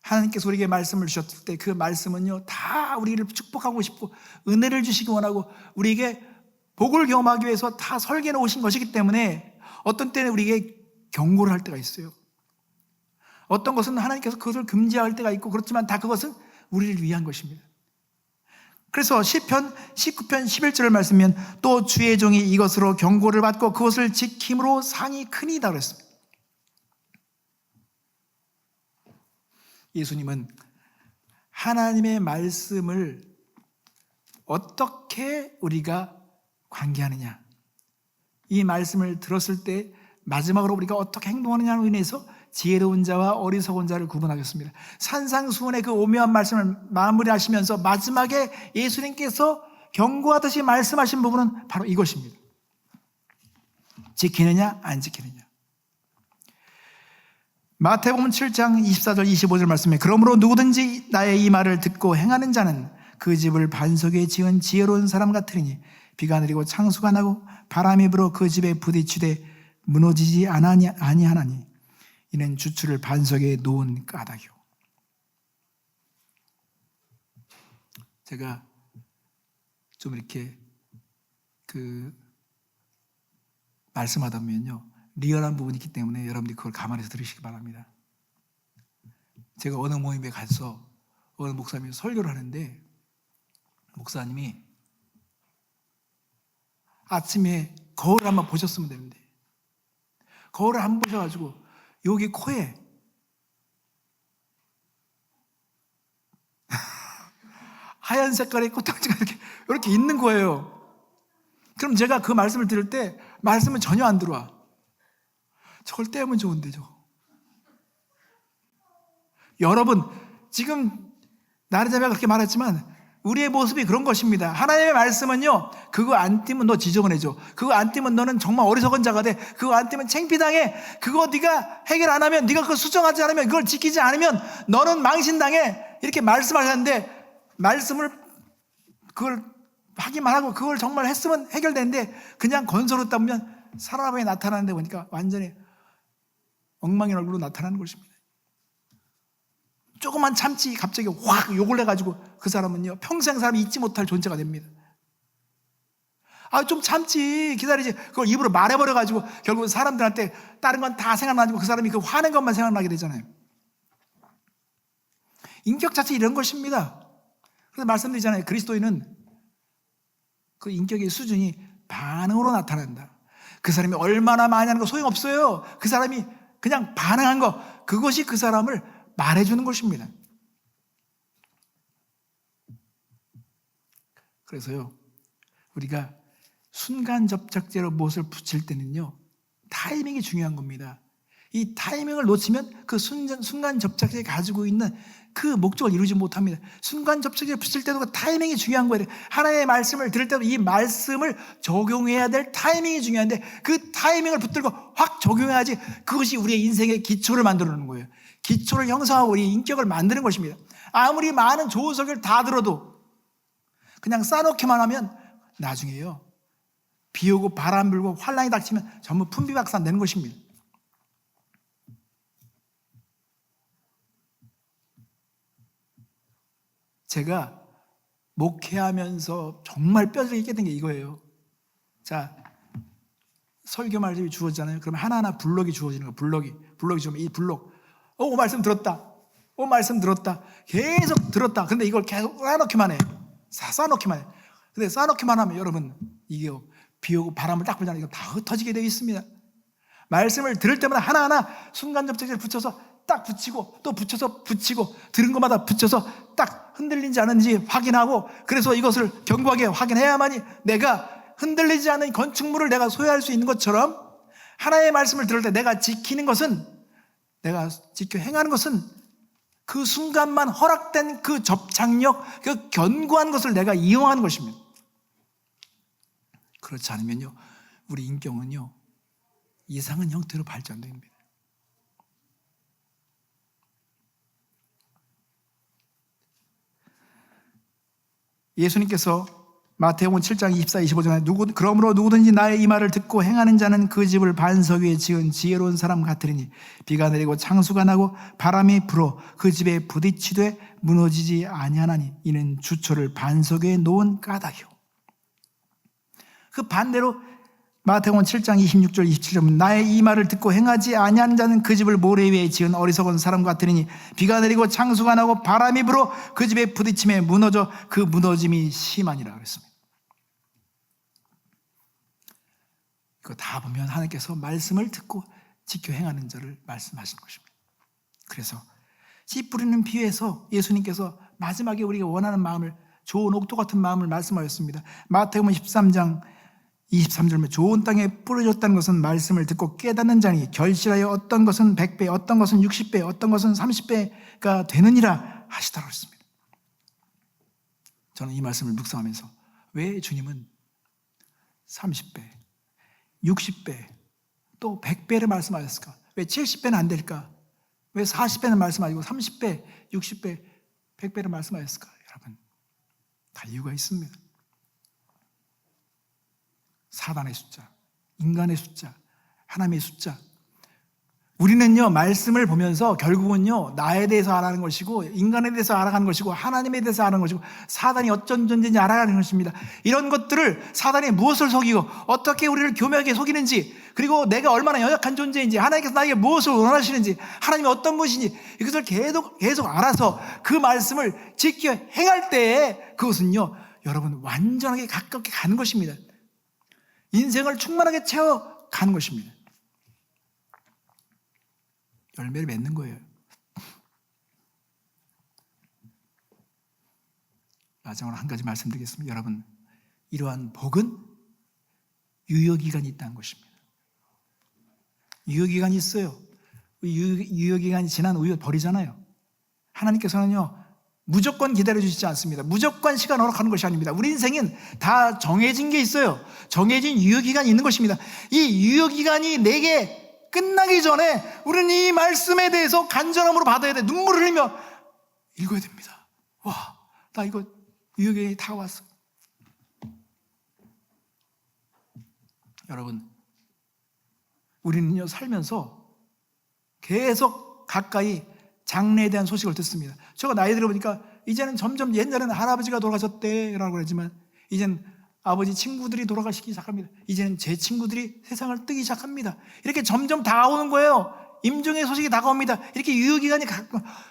하나님께서 우리에게 말씀을 주셨을 때 그 말씀은요, 다 우리를 축복하고 싶고 은혜를 주시기 원하고 우리에게 복을 경험하기 위해서 다 설계해 놓으신 것이기 때문에, 어떤 때는 우리에게 경고를 할 때가 있어요. 어떤 것은 하나님께서 그것을 금지할 때가 있고, 그렇지만 다 그것은 우리를 위한 것입니다. 그래서 시편 19편 11절을 말씀하면, 또 주의 종이 이것으로 경고를 받고 그것을 지킴으로 상이 크니이다 그랬습니다. 예수님은 하나님의 말씀을 어떻게 우리가 관계하느냐, 이 말씀을 들었을 때 마지막으로 우리가 어떻게 행동하느냐로 인해서 지혜로운 자와 어리석은 자를 구분하겠습니다. 산상수훈의 그 오묘한 말씀을 마무리하시면서 마지막에 예수님께서 경고하듯이 말씀하신 부분은 바로 이것입니다. 지키느냐 안 지키느냐. 마태복음 7장 24절 25절 말씀에, 그러므로 누구든지 나의 이 말을 듣고 행하는 자는 그 집을 반석에 지은 지혜로운 사람 같으니 비가 내리고 창수가 나고 바람이 불어 그 집에 부딪히되 무너지지 아니하나니 이는 주추를 반석에 놓은 까닭이요. 제가 좀 이렇게 말씀하다 보면요, 리얼한 부분이 있기 때문에 여러분들이 그걸 감안해서 들으시기 바랍니다. 제가 어느 모임에 가서 어느 목사님이 설교를 하는데, 목사님이 아침에 거울을 한번 보셨으면 되는데, 거울을 한번 보셔가지고 여기 코에 하얀 색깔의 꽃딱지가 이렇게 있는 거예요. 그럼 제가 그 말씀을 들을 때 말씀은 전혀 안 들어와. 저걸 떼면 좋은데 저거. 여러분, 지금 나르자매가 그렇게 말했지만 우리의 모습이 그런 것입니다. 하나님의 말씀은요, 그거 안 띄면 너 지저분해져. 그거 안 띄면 너는 정말 어리석은 자가 돼. 그거 안 띄면 창피당해. 그거 네가 해결 안 하면, 네가 그걸 수정하지 않으면, 그걸 지키지 않으면 너는 망신당해. 이렇게 말씀하셨는데, 말씀을 그걸 하기만 하고 그걸 정말 했으면 해결되는데 그냥 건설했다 보면 사람 앞에 나타나는데 보니까 완전히 엉망인 얼굴로 나타나는 것입니다. 조금만 참지 갑자기 확 욕을 해가지고 그 사람은요 평생 사람이 잊지 못할 존재가 됩니다. 좀 참지 기다리지 그걸 입으로 말해버려가지고 결국 사람들한테 다른 건 다 생각나지고 그 사람이 그 화낸 것만 생각나게 되잖아요. 인격 자체 이런 것입니다. 그래서 말씀드리잖아요. 그리스도인은 그 인격의 수준이 반응으로 나타난다. 그 사람이 얼마나 많이 하는 거 소용없어요. 그 사람이 그냥 반응한 거 그것이 그 사람을 말해주는 것입니다. 그래서요 우리가 순간 접착제로 무엇을 붙일 때는요 타이밍이 중요한 겁니다. 이 타이밍을 놓치면 그 순간 접착제가 가지고 있는 그 목적을 이루지 못합니다. 순간 접착제를 붙일 때도 그 타이밍이 중요한 거예요. 하나님의 말씀을 들을 때도 이 말씀을 적용해야 될 타이밍이 중요한데 그 타이밍을 붙들고 확 적용해야지 그것이 우리의 인생의 기초를 만들어 놓는 거예요. 기초를 형성하고 우리 인격을 만드는 것입니다. 아무리 많은 좋은 설교를 다 들어도 그냥 쌓아놓기만 하면 나중에요 비 오고 바람 불고 환란이 닥치면 전부 풍비박산 되는 것입니다. 제가 목회하면서 정말 뼈저리게 깨닫는 게 이거예요. 자, 설교 말씀이 주어지잖아요. 그러면 하나하나 블록이 주어지는 거예요. 블록이 주면 이 블록. 말씀 들었다. 말씀 들었다. 계속 들었다. 근데 이걸 계속 쌓아놓기만 해. 쌓아놓기만 해. 근데 쌓아놓기만 하면 여러분 이게 비 오고 바람을 딱 불잖아요. 이거 다 흩어지게 되어 있습니다. 말씀을 들을 때마다 하나하나 순간 접착제를 붙여서 딱 붙이고 또 붙여서 붙이고 들은 것마다 붙여서 딱 흔들리지 않은지 확인하고 그래서 이것을 견고하게 확인해야만이 내가 흔들리지 않은 건축물을 내가 소유할 수 있는 것처럼 하나님의 말씀을 들을 때 내가 지키는 것은 내가 지켜 행하는 것은 그 순간만 허락된 그 접착력 그 견고한 것을 내가 이용하는 것입니다. 그렇지 않으면요 우리 인격은요 이상한 형태로 발전됩니다. 예수님께서 마태복음 7장 24, 25절에 그러므로 누구든지 나의 이 말을 듣고 행하는 자는 그 집을 반석 위에 지은 지혜로운 사람 같으리니 비가 내리고 창수가 나고 바람이 불어 그 집에 부딪히되 무너지지 아니하나니 이는 주초를 반석 위에 놓은 까닭이요. 그 반대로 마태복음 7장 26절 27절 나의 이 말을 듣고 행하지 아니하는 자는 그 집을 모래 위에 지은 어리석은 사람 같으니 비가 내리고 창수가 나고 바람이 불어 그 집에 부딪힘에 무너져 그 무너짐이 심하니라 그랬습니다. 이거 다 보면 하나님께서 말씀을 듣고 지켜 행하는 자를 말씀하시는 것입니다. 그래서 씨 뿌리는 비유에서 예수님께서 마지막에 우리가 원하는 마음을 좋은 옥토 같은 마음을 말씀하셨습니다. 마태복음 13장 23절에 좋은 땅에 뿌려졌다는 것은 말씀을 듣고 깨닫는 자니 결실하여 어떤 것은 100배, 어떤 것은 60배, 어떤 것은 30배가 되느니라 하시더라고 했습니다. 저는 이 말씀을 묵상하면서 왜 주님은 30배, 60배, 또 100배를 말씀하셨을까? 왜 70배는 안 될까? 왜 40배는 말씀하시고 30배, 60배, 100배를 말씀하셨을까? 여러분, 다 이유가 있습니다. 사단의 숫자, 인간의 숫자, 하나님의 숫자. 우리는요 말씀을 보면서 결국은요 나에 대해서 알아가는 것이고 인간에 대해서 알아가는 것이고 하나님에 대해서 알아가는 것이고 사단이 어쩐 존재인지 알아가는 것입니다. 이런 것들을 사단이 무엇을 속이고 어떻게 우리를 교묘하게 속이는지 그리고 내가 얼마나 연약한 존재인지 하나님께서 나에게 무엇을 원하시는지 하나님이 어떤 분이신지 이것을 계속 알아서 그 말씀을 지켜 행할 때에 그것은요 여러분 완전하게 가깝게 가는 것입니다. 인생을 충만하게 채워가는 것입니다. 열매를 맺는 거예요. 마지막으로 한 가지 말씀드리겠습니다. 여러분, 이러한 복은 유효기간이 있다는 것입니다. 유효기간이 있어요. 유효기간이 지난 우유 버리잖아요. 하나님께서는요 무조건 기다려주시지 않습니다. 무조건 시간 허락하는 것이 아닙니다. 우리 인생은 다 정해진 게 있어요. 정해진 유효기간이 있는 것입니다. 이 유효기간이 내게 끝나기 전에 우리는 이 말씀에 대해서 간절함으로 받아야 돼. 눈물을 흘리며 읽어야 됩니다. 와, 나 이거 유효기간이 다 왔어. 여러분, 우리는요 살면서 계속 가까이 장래에 대한 소식을 듣습니다. 제가 나이 들어보니까 이제는 점점, 옛날에는 할아버지가 돌아가셨대라고 그러지만 이제는 아버지 친구들이 돌아가시기 시작합니다. 이제는 제 친구들이 세상을 뜨기 시작합니다. 이렇게 점점 다가오는 거예요. 임종의 소식이 다가옵니다. 이렇게 유효기간이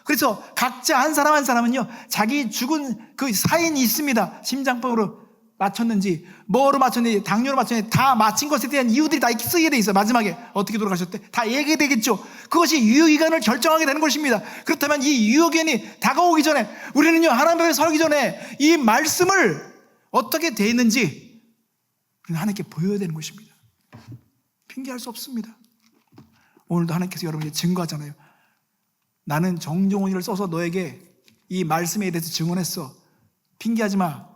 그래서 각자 한 사람 한 사람은요 자기 죽은 그 사인이 있습니다. 심장병으로 맞췄는지, 뭐로 맞췄는지, 당뇨로 맞췄는지 다 맞힌 것에 대한 이유들이 다 쓰이게 돼 있어요. 마지막에 어떻게 돌아가셨대? 다 얘기되겠죠. 그것이 유효기간을 결정하게 되는 것입니다. 그렇다면 이 유효기간이 다가오기 전에 우리는요 하나님 앞에 서기 전에 이 말씀을 어떻게 돼 있는지 하나님께 보여야 되는 것입니다. 핑계할 수 없습니다. 오늘도 하나님께서 여러분에게 증거하잖아요. 나는 정종원이를 써서 너에게 이 말씀에 대해서 증언했어. 핑계하지 마.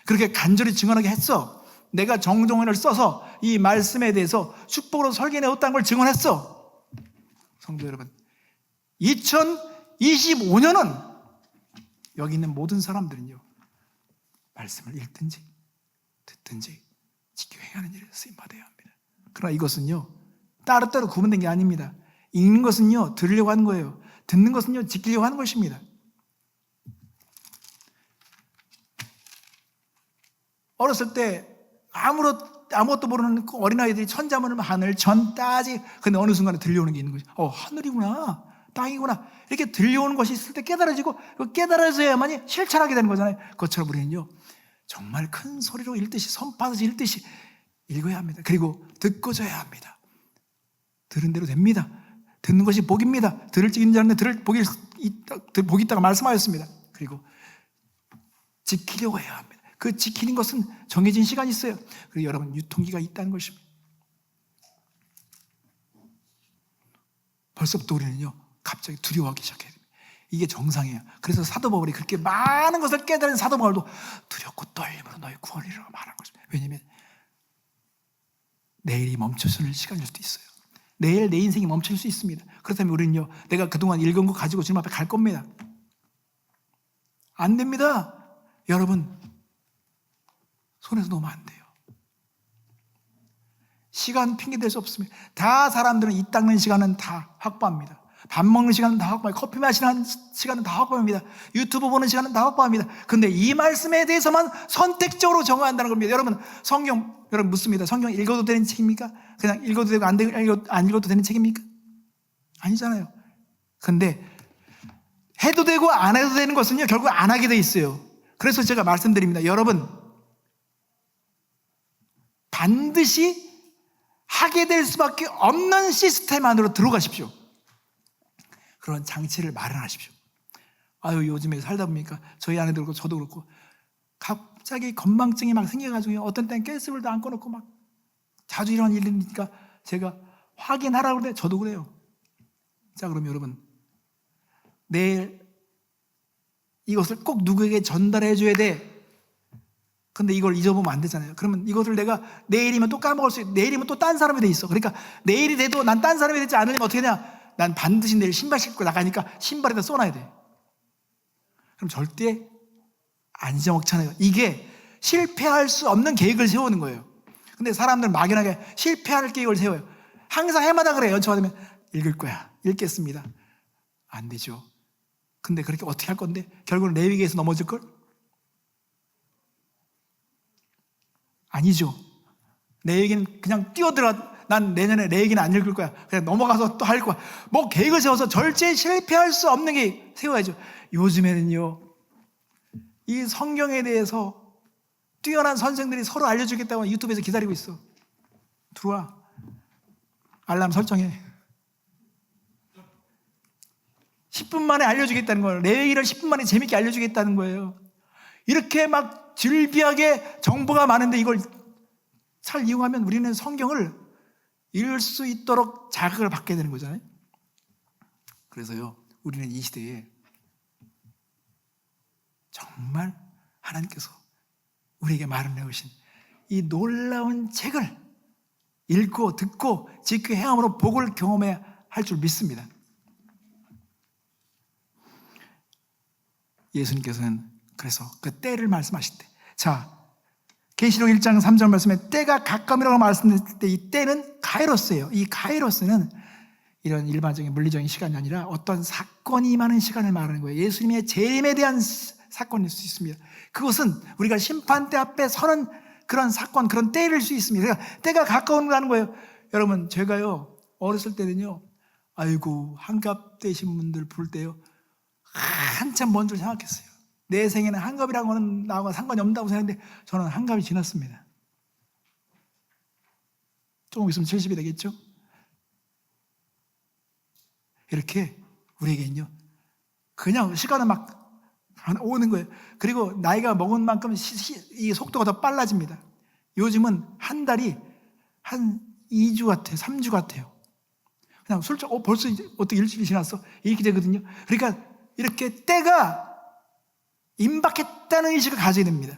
그렇게 간절히 증언하게 했어. 내가 정종원을 써서 이 말씀에 대해서 축복으로 설계해내었다는 걸 증언했어. 성도 여러분, 2025년은 여기 있는 모든 사람들은요 말씀을 읽든지 듣든지 지켜 행하는 일에 쓰임받아야 합니다. 그러나 이것은요 따로따로 구분된 게 아닙니다. 읽는 것은요 들으려고 하는 거예요. 듣는 것은요 지키려고 하는 것입니다. 어렸을 때 아무것도 모르는 그 어린아이들이 천자문을 하늘 전 따지, 근데 어느 순간에 들려오는 게 있는 거죠. 하늘이구나, 땅이구나, 이렇게 들려오는 것이 있을 때 깨달아지고, 깨달아져야만이 실천하게 되는 거잖아요. 그것처럼 우리는요 정말 큰 소리로 읽듯이, 선파듯이 읽듯이 읽어야 합니다. 그리고 듣고져야 합니다. 들은 대로 됩니다. 듣는 것이 복입니다. 들을 지 있는 자는 복이 있다고 말씀하였습니다. 그리고 지키려고 해야 합니다. 그 지키는 것은 정해진 시간이 있어요. 그리고 여러분 유통기가 있다는 것입니다. 벌써부터 우리는요 갑자기 두려워하기 시작해요. 이게 정상이에요. 그래서 사도 바울이 그렇게 많은 것을 깨달은 사도 바울도 두렵고 떨림으로 너의 구원을 이루라고 말한 것입니다. 왜냐하면 내일이 멈춰질 시간일 수도 있어요. 내일 내 인생이 멈출 수 있습니다. 그렇다면 우리는요 내가 그동안 읽은 거 가지고 주님 앞에 갈 겁니다. 안 됩니다. 여러분 손에서 놓으면 안 돼요. 시간 핑계 댈 수 없습니다. 다 사람들은 이 닦는 시간은 다 확보합니다. 밥 먹는 시간은 다 확보합니다. 커피 마시는 시간은 다 확보합니다. 유튜브 보는 시간은 다 확보합니다. 근데 이 말씀에 대해서만 선택적으로 정화한다는 겁니다. 여러분 성경, 여러분 묻습니다. 성경 읽어도 되는 책입니까? 그냥 읽어도 되고 안 읽어도 되는 책입니까? 아니잖아요. 근데 해도 되고 안 해도 되는 것은요 결국 안 하게 돼 있어요. 그래서 제가 말씀드립니다. 여러분 반드시 하게 될 수밖에 없는 시스템 안으로 들어가십시오. 그런 장치를 마련하십시오. 요즘에 살다 보니까 저희 아내도 그렇고 저도 그렇고 갑자기 건망증이 막 생겨가지고 어떤 때는 가스불도 안 꺼놓고 막 자주 이런 일이니까 제가 확인하라고 그래. 저도 그래요. 자, 그럼 여러분 내일 이것을 꼭 누구에게 전달해 줘야 돼. 근데 이걸 잊어보면 안 되잖아요. 그러면 이것을 내가 내일이면 또 까먹을 수 있고 내일이면 또 딴 사람이 돼 있어. 그러니까 내일이 돼도 난 딴 사람이 되지 않으려면 어떻게 되냐? 난 반드시 내일 신발 신고 나가니까 신발에다 써놔야 돼. 그럼 절대 안 잊어먹잖아요. 이게 실패할 수 없는 계획을 세우는 거예요. 근데 사람들은 막연하게 실패할 계획을 세워요. 항상 해마다 그래요. 연초가 되면 읽을 거야, 읽겠습니다. 안 되죠. 근데 그렇게 어떻게 할 건데 결국은 레위기에서 넘어질걸? 아니죠. 내 얘기는 그냥 뛰어들어. 난 내년에 내 얘기는 안 읽을 거야. 그냥 넘어가서 또 할 거야. 뭐 계획을 세워서 절대 실패할 수 없는 게 세워야죠. 요즘에는요 이 성경에 대해서 뛰어난 선생들이 서로 알려주겠다고 유튜브에서 기다리고 있어. 들어와. 알람 설정해. 10분 만에 알려주겠다는 거예요. 내 얘기를 10분 만에 재밌게 알려주겠다는 거예요. 이렇게 막 질비하게 정보가 많은데 이걸 잘 이용하면 우리는 성경을 읽을 수 있도록 자극을 받게 되는 거잖아요. 그래서요 우리는 이 시대에 정말 하나님께서 우리에게 마련해오신 이 놀라운 책을 읽고 듣고 지켜 행함으로 복을 경험해야 할 줄 믿습니다. 예수님께서는 그래서 그 때를 말씀하실 때, 자 계시록 1장 3절 말씀에 때가 가까움이라고 말씀드릴 때 이 때는 카이로스예요. 이 카이로스는 이런 일반적인 물리적인 시간이 아니라 어떤 사건이 임하는 시간을 말하는 거예요. 예수님의 재림에 대한 사건일 수 있습니다. 그것은 우리가 심판대 앞에 서는 그런 사건, 그런 때일 수 있습니다. 그러니까 때가 가까운다는 거예요. 여러분, 제가요 어렸을 때는요, 아이고 한갑 되신 분들 볼 때요 한참 먼 줄 생각했어요. 내 생에는 한갑이라는 거는 나하고 상관이 없다고 생각했는데 저는 한갑이 지났습니다. 조금 있으면 70이 되겠죠? 이렇게 우리에게는요 그냥 시간은 막 오는 거예요. 그리고 나이가 먹은 만큼 이 속도가 더 빨라집니다. 요즘은 한 달이 한 2주 같아요. 3주 같아요. 그냥 슬쩍 벌써 어떻게 일주일이 지났어? 이렇게 되거든요. 그러니까 이렇게 때가 임박했다는 의식을 가져야 됩니다.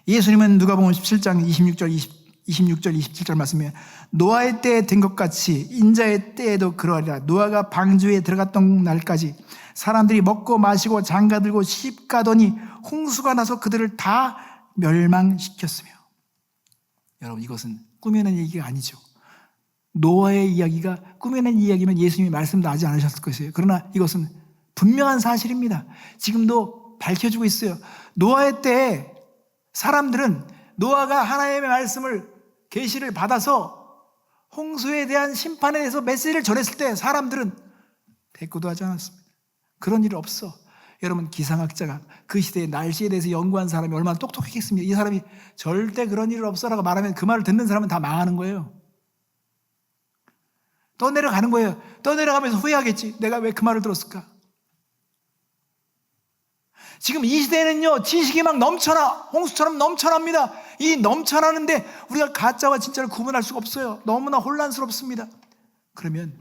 예수님은 누가복음 17장 26절 27절 말씀에 노아의 때에 된 것 같이 인자의 때에도 그러하리라. 노아가 방주에 들어갔던 날까지 사람들이 먹고 마시고 장가들고 시집가더니 홍수가 나서 그들을 다 멸망시켰으며. 여러분, 이것은 꾸며낸 얘기가 아니죠. 노아의 이야기가 꾸며낸 이야기면 예수님이 말씀도 하지 않으셨을 것이에요. 그러나 이것은 분명한 사실입니다. 지금도 밝혀지고 있어요. 노아의 때에 사람들은 노아가 하나님의 말씀을 계시를 받아서 홍수에 대한 심판에 대해서 메시지를 전했을 때 사람들은 대꾸도 하지 않았습니다. 그런 일 없어. 여러분, 기상학자가 그 시대의 날씨에 대해서 연구한 사람이 얼마나 똑똑했겠습니까? 이 사람이 절대 그런 일 없어라고 말하면 그 말을 듣는 사람은 다 망하는 거예요. 떠내려가는 거예요. 떠내려가면서 후회하겠지. 내가 왜 그 말을 들었을까? 지금 이 시대에는요 지식이 막 넘쳐나, 홍수처럼 넘쳐납니다. 이 넘쳐나는데 우리가 가짜와 진짜를 구분할 수가 없어요. 너무나 혼란스럽습니다. 그러면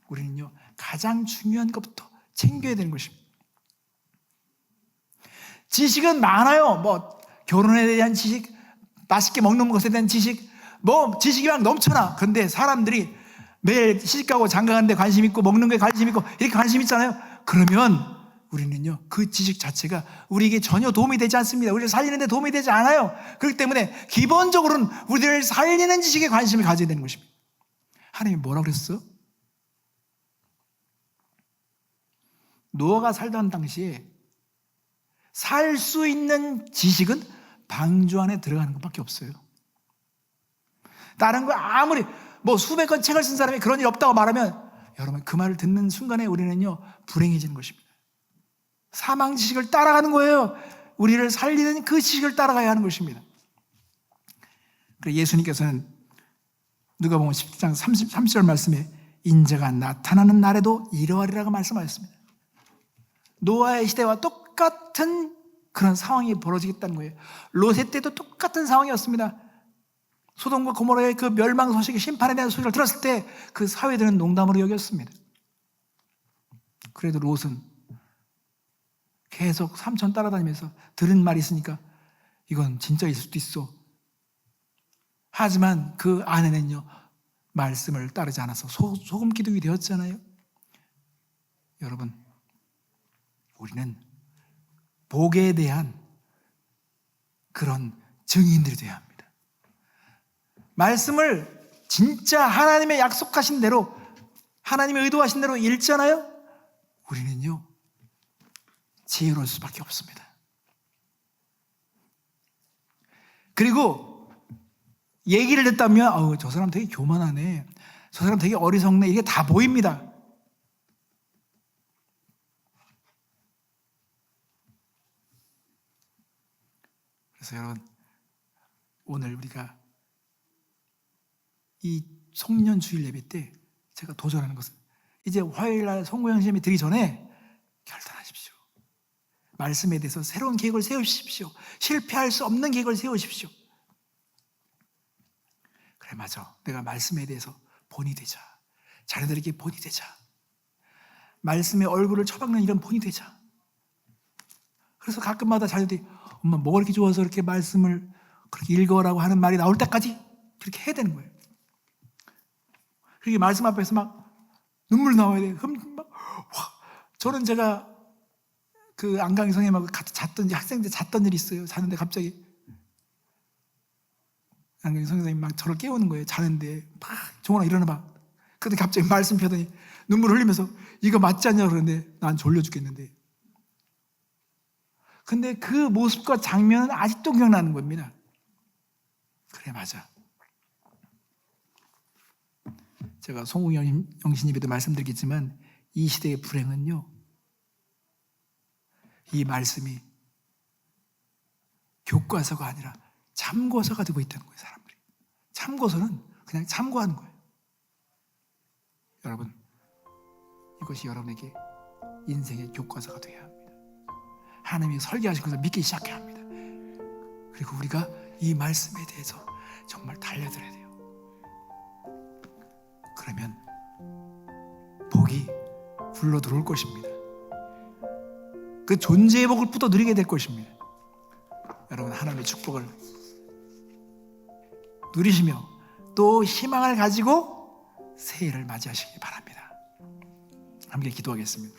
우리는요 가장 중요한 것부터 챙겨야 되는 것입니다. 지식은 많아요. 뭐 결혼에 대한 지식, 맛있게 먹는 것에 대한 지식, 뭐 지식이 막 넘쳐나. 그런데 사람들이 매일 시집가고 장가가는 데 관심 있고 먹는 거에 관심 있고 이렇게 관심 있잖아요. 그러면 우리는요 그 지식 자체가 우리에게 전혀 도움이 되지 않습니다. 우리를 살리는 데 도움이 되지 않아요. 그렇기 때문에 기본적으로는 우리를 살리는 지식에 관심을 가져야 되는 것입니다. 하나님이 뭐라고 그랬어? 노아가 살던 당시에 살 수 있는 지식은 방주 안에 들어가는 것밖에 없어요. 다른 거 아무리 뭐 수백 권 책을 쓴 사람이 그런 일 없다고 말하면 여러분 그 말을 듣는 순간에 우리는요 불행해지는 것입니다. 사망 지식을 따라가는 거예요. 우리를 살리는 그 지식을 따라가야 하는 것입니다. 그래서 예수님께서는 누가복음 10장 30절 말씀에 인자가 나타나는 날에도 이러하리라고 말씀하셨습니다. 노아의 시대와 똑같은 그런 상황이 벌어지겠다는 거예요. 롯의 때도 똑같은 상황이었습니다. 소돔과 고모라의 그 멸망 소식이, 심판에 대한 소식을 들었을 때 그 사회들은 농담으로 여겼습니다. 그래도 롯은 계속 삼촌 따라다니면서 들은 말이 있으니까 이건 진짜일 수도 있어. 하지만 그 아내는요 말씀을 따르지 않아서 소금 기둥이 되었잖아요. 여러분, 우리는 복에 대한 그런 증인들이 되어야 합니다. 말씀을 진짜 하나님의 약속하신 대로, 하나님의 의도하신 대로 읽잖아요. 우리는요 지혜로울 수밖에 없습니다. 그리고 얘기를 듣다면 저 사람 되게 교만하네, 저 사람 되게 어리석네, 이게 다 보입니다. 그래서 여러분, 오늘 우리가 이 송년 주일 예배 때 제가 도전하는 것은 이제 화요일날 송구영 시험이 들기 전에 결단하십시오. 말씀에 대해서 새로운 계획을 세우십시오. 실패할 수 없는 계획을 세우십시오. 그래, 맞아, 내가 말씀에 대해서 본이 되자, 자녀들에게 본이 되자, 말씀의 얼굴을 처박는 이런 본이 되자. 그래서 가끔마다 자녀들이 엄마 뭐가 이렇게 좋아서 이렇게 말씀을 그렇게 읽어라고 하는 말이 나올 때까지 그렇게 해야 되는 거예요. 그렇게 말씀 앞에서 막 눈물 나와야 돼요. 저는 제가 그 안강희 선생님하고 같이 잤던, 학생 때 잤던 일이 있어요. 자는데 갑자기 안경 선생님이 막 저를 깨우는 거예요. 자는데 막 종원아 일어나 봐. 그런데 갑자기 말씀 펴더니 눈물 흘리면서 이거 맞지 않냐 그러는데 난 졸려 죽겠는데. 근데 그 모습과 장면은 아직도 기억나는 겁니다. 그래 맞아. 제가 송웅영 신입에도 말씀드리겠지만 이 시대의 불행은요, 이 말씀이 교과서가 아니라 참고서가 되고 있다는 거예요. 사람들이 참고서는 그냥 참고하는 거예요. 여러분, 이것이 여러분에게 인생의 교과서가 되어야 합니다. 하나님이 설계하신 것을 믿기 시작해야 합니다. 그리고 우리가 이 말씀에 대해서 정말 달려들어야 돼요. 그러면 복이 굴러 들어올 것입니다. 그 존재의 복을부터 누리게 될 것입니다. 여러분, 하나님의 축복을 누리시며 또 희망을 가지고 새해를 맞이하시기 바랍니다. 함께 기도하겠습니다.